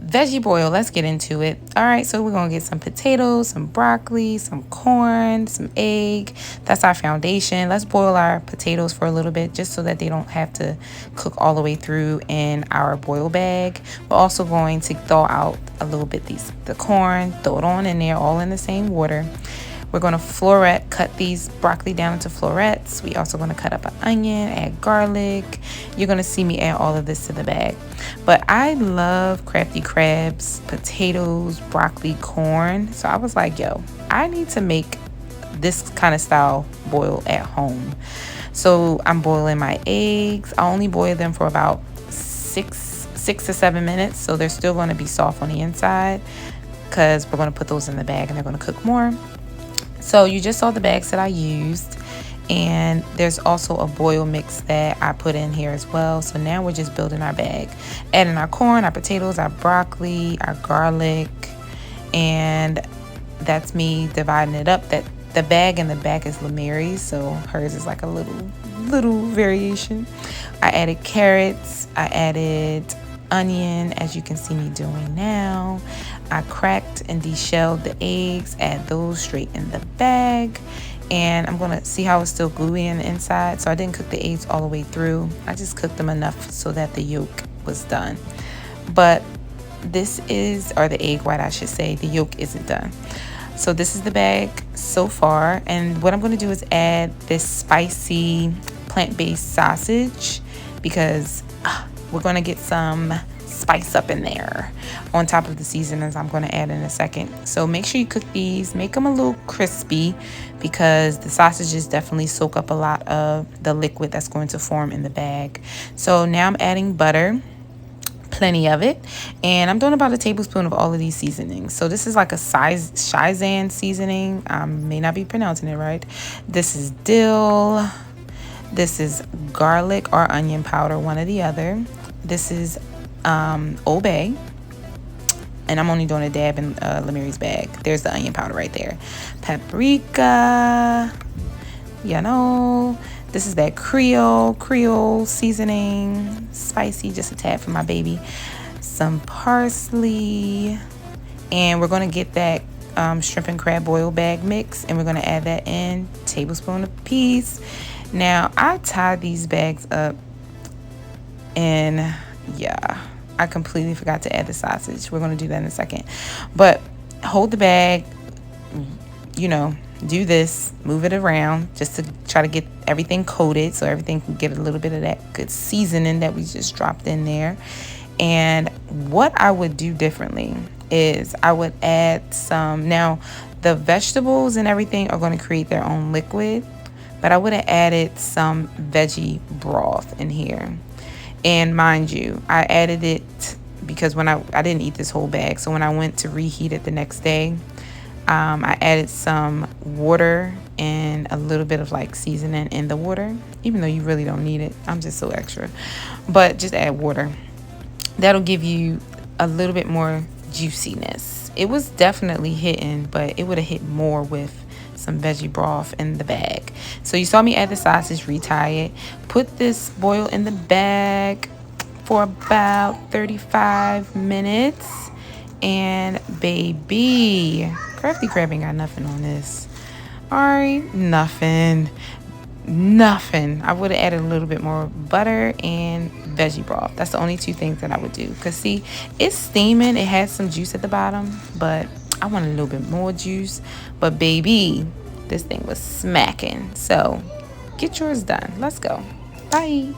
veggie boil, let's get into it. All right, so we're gonna get some potatoes, some broccoli, some corn, some egg. That's our foundation. Let's boil our potatoes for a little bit just so that they don't have to cook all the way through in our boil bag. We're also going to thaw out a little bit the corn, throw it on in there, all in the same water. We're going to cut these broccoli down into florets. We also going to cut up an onion, add garlic. You're going to see me add all of this to the bag. But I love Crafty Crabs, potatoes, broccoli, corn. So I was like, yo, I need to make this kind of style boil at home. So I'm boiling my eggs. I only boil them for about 6 to 7 minutes. So they're still going to be soft on the inside because we're going to put those in the bag and they're going to cook more. So you just saw the bags that I used, and there's also a boil mix that I put in here as well. So now we're just building our bag, adding our corn, our potatoes, our broccoli, our garlic, and that's me dividing it up. That the bag in the back is Lamari's, so hers is like a little variation. I added carrots, I added onion, as you can see me doing now. I cracked and deshelled the eggs, add those straight in the bag, and I'm gonna see how it's still gooey on the inside. So I didn't cook the eggs all the way through. I just cooked them enough so that the yolk was done. But this is, or the egg white I should say, the yolk isn't done. So this is the bag so far, and what I'm gonna do is add this spicy plant-based sausage because we're gonna get some spice up in there on top of the seasonings I'm going to add in a second. So make sure you cook these, make them a little crispy because the sausages definitely soak up a lot of the liquid that's going to form in the bag. So now I'm adding butter, plenty of it, and I'm doing about a tablespoon of all of these seasonings. So this is like a Shizan seasoning. I may not be pronouncing it right. This is dill. This is garlic or onion powder, one or the other. This is Old Bay, and I'm only doing a dab in Lamari's bag. There's the onion powder right there. Paprika, you know, this is that Creole seasoning, spicy, just a tad for my baby. Some parsley, and we're gonna get that shrimp and crab boil bag mix, and we're gonna add that in, tablespoon apiece. Now I tie these bags up, and yeah, I completely forgot to add the sausage. We're going to do that in a second. But hold the bag, you know, do this, move it around just to try to get everything coated so everything can get a little bit of that good seasoning that we just dropped in there. And what I would do differently is I would add some, now the vegetables and everything are going to create their own liquid, but I would have added some veggie broth in here. And mind you, I added it because when I didn't eat this whole bag. So when I went to reheat it the next day, I added some water and a little bit of like seasoning in the water, even though you really don't need it. I'm just so extra. But just add water. That'll give you a little bit more juiciness. It was definitely hitting, but it would have hit more with some veggie broth in the bag. So you saw me add the sausage, retie it, put this boil in the bag for about 35 minutes, and baby, Crafty Crab ain't got nothing on this. Alright, nothing. I would have added a little bit more butter and veggie broth. That's the only two things that I would do, because see, it's steaming, it has some juice at the bottom, but I want a little bit more juice. But baby, this thing was smacking. So get yours done. Let's go. Bye.